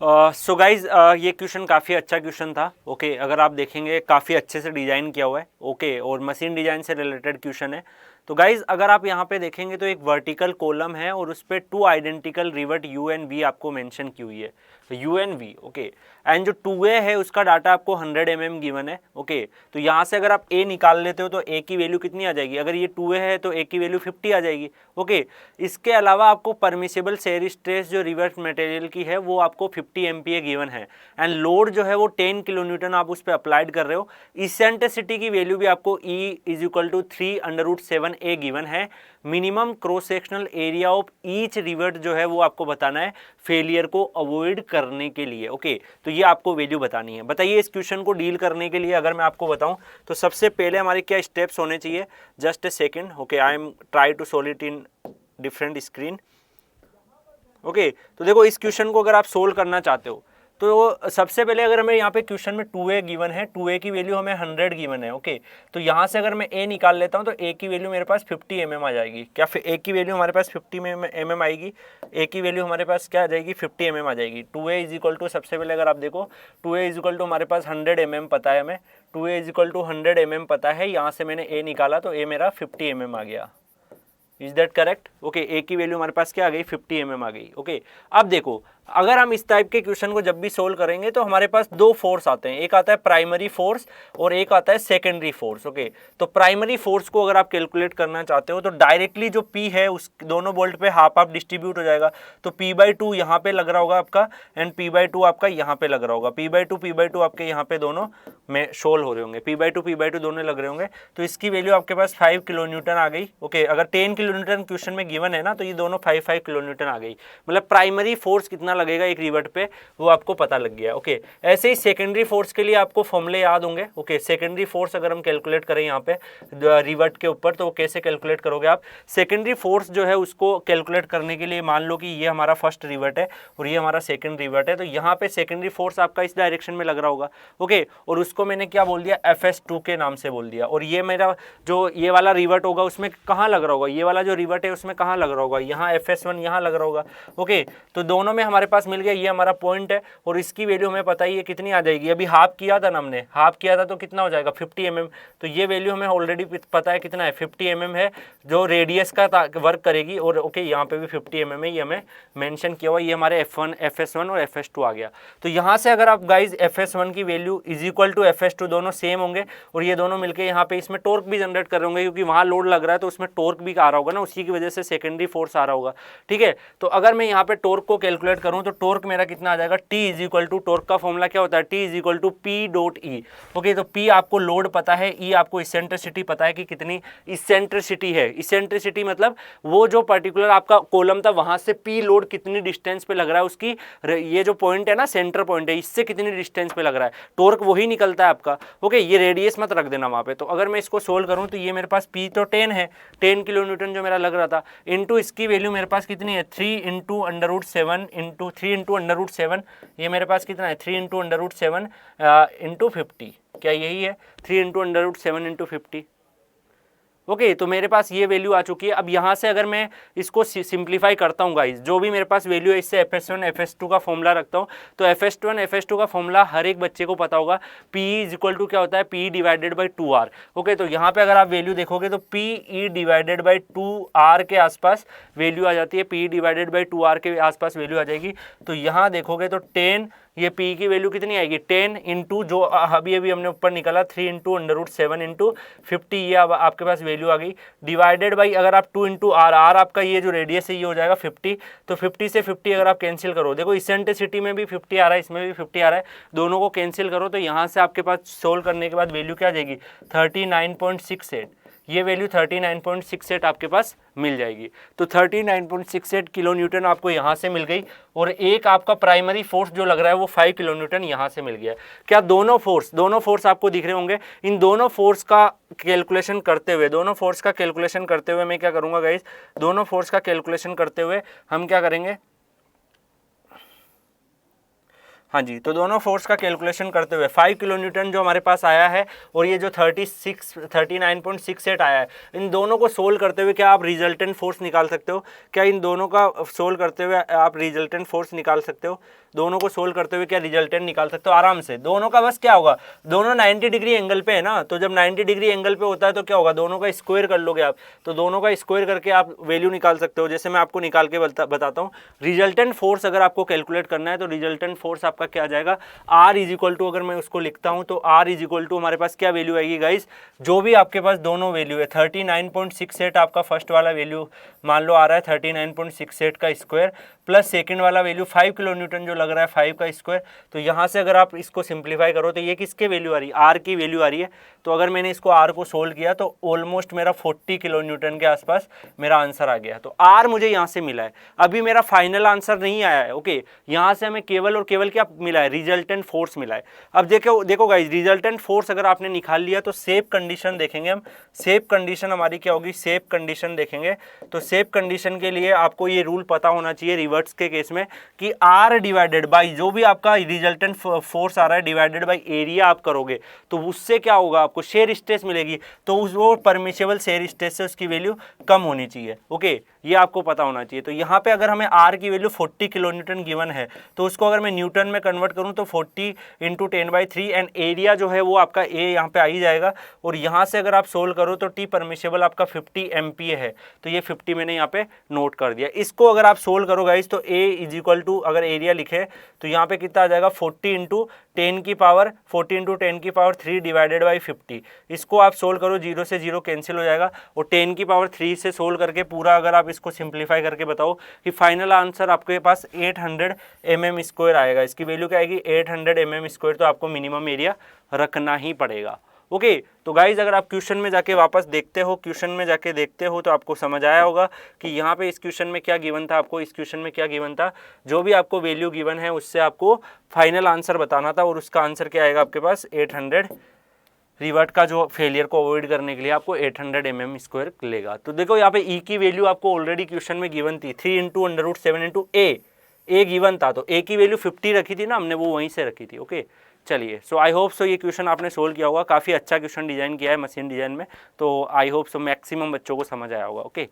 So guys ये question काफ़ी अच्छा क्वेश्चन था। ओके अगर आप देखेंगे काफ़ी अच्छे से डिज़ाइन किया हुआ है। ओके और मशीन डिज़ाइन से रिलेटेड क्वेश्चन है। तो गाइज अगर आप यहाँ पे देखेंगे तो एक वर्टिकल कॉलम है और उस पर 2 identical revert U and V आपको मेंशन की हुई है, U and V. Okay and जो 2A है उसका डाटा आपको 100 mm गिवन है। ओके तो यहाँ से अगर आप A निकाल लेते हो तो A की वैल्यू कितनी आ जाएगी, अगर ये 2A है तो A की वैल्यू 50 आ जाएगी। ओके इसके अलावा आपको परमिसेबल शेयर स्ट्रेस जो रिवर्स मटेरियल की है वो आपको 50 MPa गिवन है एंड लोड जो है वो 10 किलोन्यूटन आप उस पर अप्लाइड कर रहे हो। इसेंट्रिसिटी की वैल्यू भी आपको E = 3√7A गिवन है। Minimum cross sectional area of each revert जो है वो आपको बताना है फेलियर को अवॉइड करने के लिए। ओके तो ये आपको वैल्यू बतानी है। बताइए इस क्वेश्चन को डील करने के लिए अगर मैं आपको बताऊं तो सबसे पहले हमारे क्या स्टेप्स होने चाहिए। Just a second. Okay I am try to solve it in different screen. Okay तो देखो इस क्वेश्चन को अगर आप सोल्व करना चाहते हो तो सबसे पहले अगर हमें यहाँ पे क्वेश्चन में 2A गिवन है, 2A की वैल्यू हमें 100 गिवन है। ओके तो यहाँ से अगर मैं A निकाल लेता हूँ तो A की वैल्यू मेरे पास 50 mm आ जाएगी। क्या A की वैल्यू हमारे पास 50 mm आएगी? A की वैल्यू हमारे पास क्या आ जाएगी? 50 mm आ जाएगी। 2A = सबसे पहले अगर आप देखो 2A = हमारे पास 100 mm पता है हमें, 2A = 100 mm पता है। यहाँ से मैंने A निकाला तो A मेरा 50 mm आ गया। Is that correct? ओके ए की वैल्यू हमारे पास क्या आ गई? 50 mm आ गई। ओके अब देखो अगर हम इस टाइप के क्वेश्चन को जब भी सोल्व करेंगे तो हमारे पास 2 फोर्स आते हैं, एक आता है प्राइमरी फोर्स और एक आता है सेकेंडरी फोर्स। ओके तो प्राइमरी फोर्स को अगर आप कैलकुलेट करना चाहते हो तो डायरेक्टली जो P है उस दोनों बोल्ट पे हाफ हाफ डिस्ट्रीब्यूट हो जाएगा। तो P/2 यहाँ पे लग रहा होगा आपका एंड P/2 आपका यहाँ पे लग रहा होगा। P/2 आपके यहाँ पे दोनों में शोल हो रहे होंगे, P/2 दोनों लग रहे होंगे। तो इसकी वैल्यू आपके पास 5 किलोन्यूटन आ गई। ओके अगर 10 किलोन्यूटन क्वेश्चन में गिवन है ना तो ये दोनों 5 किलोन्यूटन आ गई। मतलब प्राइमरी फोर्स कितना लगेगा एक रिवर्ट पे वो आपको पता लग गया। ओके ऐसे ही सेकेंडरी फोर्स के लिए आपको फॉर्मूले याद होंगे। ओके सेकेंडरी फोर्स अगर हम कैलकुलेट करें यहाँ पे रिवर्ट के ऊपर तो वो कैसे कैलकुलेट करोगे आप? सेकेंडरी फोर्स जो है उसको कैलकुलेट करने के लिए मान लो कि ये हमारा फर्स्ट रिवर्ट है और ये हमारा सेकेंड रिवर्ट है, तो यहाँ पे सेकेंडरी फोर्स आपका इस डायरेक्शन में लग रहा होगा। ओके और उसको मैंने क्या बोल दिया? FS2 के नाम से बोल दिया। और ये मेरा जो ये वाला रिवर्ट होगा उसमें कहाँ लग रहा होगा? ये वाला जो रिवर्ट है उसमें कहाँ लग रहा होगा? यहाँ FS1 यहाँ लग रहा होगा। ओके तो दोनों में हमारे पास मिल गया, ये हमारा पॉइंट है और इसकी वैल्यू हमें पता ही है कितनी आ जाएगी। अभी हाफ किया था ना हमने, हाफ किया था तो कितना हो जाएगा? 50 mm। तो ये वैल्यू हमें ऑलरेडी पता है कितना है, 50 mm है जो रेडियस का वर्क करेगी। और ओके यहाँ पे भी 50 mm है, ये हमें मेंशन किया हुआ। ये हमारे FS1 और FS2 आ गया। तो यहाँ से अगर आप गाइज FS1 की वैल्यू = FS2 दोनों सेम होंगे और ये दोनों मिलकर यहाँ पे इसमें टॉर्क भी जनरेट कर रहे होंगे क्योंकि वहाँ लोड लग रहा है तो उसमें टॉर्क भी आ रहा होगा ना, उसी की वजह से सेकेंडरी फोर्स आ रहा होगा। ठीक है तो अगर मैं यहाँ पे टॉर्क को कैलकुलेट करूँ तो टॉर्क मेरा कितना आ जाएगा? T टॉर्क का फॉर्मूला क्या होता है? T P.E। ओके तो P आपको लोड पता है, E आपको इसेंट्रिसिटी पता है कि कितनी इसेंट्रिसिटी है। इसेंट्रिसिटी मतलब वो जो पर्टिकुलर आपका कॉलम था वहां से P लोड कितनी डिस्टेंस पे लग रहा है, उसकी ये जो पॉइंट है ना सेंटर पॉइंट है इससे कितनी डिस्टेंस पे लग रहा है। टॉर्क वही निकलता है आपका। ओके ये रेडियस मत रख देना वहां पे। तो अगर मैं इसको सोल्व करूं तो ये मेरे पास P तो 10 है, 10 किलोन्यूटन जो मेरा लग रहा था, इंटू इसकी वैल्यू मेरे पास कितनी है? 3 × √7 ये मेरे पास कितना है? 3 × √7 × 50। क्या यही है? 3 × √7 × 50। ओके तो मेरे पास ये वैल्यू आ चुकी है। अब यहाँ से अगर मैं इसको सिंप्लीफाई करता हूँ गाइज, जो भी मेरे पास वैल्यू है इससे FS1 FS2 का फॉर्मूला रखता हूँ तो FS1 FS2 का फॉर्मूला हर एक बच्चे को पता होगा। PE = क्या होता है? P/2R। ओके तो यहाँ पे अगर आप वैल्यू देखोगे तो PE/2R के आसपास वैल्यू आ जाती है, PE/2R के आसपास वैल्यू आ जाएगी। तो यहाँ देखोगे तो 10, ये P की वैल्यू कितनी आएगी? 10 इंटू जो अभी हमने ऊपर निकाला 3 × √7 × 50, ये अब आपके पास वैल्यू आ गई। डिवाइडेड बाई अगर आप 2 × R आपका ये जो रेडियस है ये हो जाएगा 50। तो 50 से 50 अगर आप कैंसिल करो, देखो इसेंट्रिसिटी में भी 50 आ रहा है, इसमें भी 50 आ रहा है, दोनों को कैंसिल करो तो यहाँ से आपके पास सोल्व करने के बाद वैल्यू क्या आ जाएगी? 39.68। ये वैल्यू 39.68 आपके पास मिल जाएगी। तो 39.68 किलोन्यूटन आपको यहाँ से मिल गई और एक आपका प्राइमरी फोर्स जो लग रहा है वो 5 किलोन्यूटन यहाँ से मिल गया। क्या दोनों फोर्स आपको दिख रहे होंगे? इन दोनों फोर्स का कैलकुलेशन करते हुए मैं क्या करूँगा गाइस? दोनों फोर्स का कैलकुलेशन करते हुए हम क्या करेंगे? हाँ जी, तो दोनों फोर्स का कैलकुलेशन करते हुए 5 किलो न्यूटन जो हमारे पास आया है और ये जो 39.68 आया है, इन दोनों को सोल्व करते हुए क्या आप रिजल्टेंट फोर्स निकाल सकते हो? क्या इन दोनों का सोल्व करते हुए आप रिजल्टेंट फोर्स निकाल सकते हो? दोनों को सोल्व करते हुए क्या रिजल्टेंट निकाल सकते हो? आराम से। दोनों का बस क्या होगा, दोनों 90 डिग्री एंगल पे है ना, तो जब 90 डिग्री एंगल पे होता है तो क्या होगा, दोनों का स्क्वायर कर लोगे आप, तो दोनों का स्क्वायर करके आप वैल्यू निकाल सकते हो। जैसे मैं आपको निकाल के बताता हूँ। रिजल्टेंट फोर्स अगर आपको कैलकुलेट करना है तो रिजल्टेंट फोर्स आपका क्या आ जाएगा, R इज इक्वल टू, अगर मैं उसको लिखता हूँ तो R इज इक्वल टू हमारे पास क्या वैल्यू आएगी गाइस, जो भी आपके पास दोनों वैल्यू है 39.68 आपका फर्स्ट वाला वैल्यू मान लो आ रहा है 39.68 का स्क्वायर, प्लस सेकंड वाला वैल्यू 5 किलो न्यूटन जो लग रहा है 5 का स्क्वायर। तो यहाँ से अगर आप इसको सिंप्लीफाई करो तो ये किसके वैल्यू आ रही है, R की वैल्यू आ रही है। तो अगर मैंने इसको R को सोल्व किया तो ऑलमोस्ट मेरा 40 किलो न्यूटन के आसपास मेरा आंसर आ गया। तो R मुझे यहाँ से मिला है, अभी मेरा फाइनल आंसर नहीं आया है। ओके, यहाँ से हमें केवल और केवल क्या मिला है, रिजल्टेंट फोर्स मिला है। अब देखो गाइस, रिजल्टेंट फोर्स अगर आपने निकाल लिया तो सेफ कंडीशन देखेंगे हम। सेफ कंडीशन हमारी क्या होगी, सेफ कंडीशन देखेंगे। तो सेफ कंडीशन के लिए आपको ये रूल पता होना चाहिए रिवर्ट्स के केस में कि R डिवाइडेड बाई जो भी आपका रिजल्टेंट फोर्स आ रहा है डिवाइडेड बाई एरिया आप करोगे तो उससे क्या होगा, आपको शेयर स्ट्रेस मिलेगी। तो वो परमिशेबल शेयर स्ट्रेस से उसकी वैल्यू कम होनी चाहिए। ओके, ये आपको पता होना चाहिए। तो यहाँ पे अगर हमें R की वैल्यू 40 किलो न्यूटन गिवन है तो उसको अगर मैं न्यूटन में कन्वर्ट करूँ तो 40 इंटू 10/3 एंड एरिया जो है वो आपका A यहाँ पे आ ही जाएगा। और यहाँ से अगर आप सोल्व करो तो T परमिशेबल आपका 50 MPa है, तो ये 50 मैंने यहाँ पे नोट कर दिया। इसको अगर आप सोल्व करो गाइस तो A इज इक्वल टू, अगर एरिया लिखे तो यहाँ पे कितना आ जाएगा 40 इंटू 10 की पावर 3 डिवाइडेड बाई 50। इसको आप सोल्व करो, 0 से 0 कैंसिल हो जाएगा और 10 की पावर 3 से सोल्व करके पूरा अगर आप इसको सिंप्लीफाई करके बताओ कि फाइनल आंसर आपके पास 800 mm स्क्वायर आएगा। इसकी वैल्यू क्या आएगी, 800 mm स्क्वायर। तो आपको मिनिमम एरिया रखना ही पड़ेगा। ओके, तो गाइज अगर आप क्वेश्चन में जाके वापस देखते हो, क्वेश्चन में जाके देखते हो तो आपको समझ आया होगा कि यहाँ पे इस क्वेश्चन में क्या गिवन था, आपको इस क्वेश्चन में क्या गिवन था। जो भी आपको वैल्यू गिवन है उससे आपको फाइनल आंसर बताना था और उसका आंसर क्या आएगा आपके पास 800। रिवर्ट का जो फेलियर को अवॉइड करने के लिए आपको 800 mm स्क्वायर लेगा। तो देखो यहाँ पे E की वैल्यू आपको ऑलरेडी क्वेश्चन में गिवन थी, 3 इंटू √7 इंटू ए गिवन था। तो A की वैल्यू 50 रखी थी ना हमने, वो वहीं से रखी थी। ओके, चलिए, सो आई होप सो ये क्वेश्चन आपने सोल्व किया होगा। काफ़ी अच्छा क्वेश्चन डिजाइन किया है मशीन डिजाइन में, तो आई होप सो मैक्सिमम बच्चों को समझ आया होगा। ओके।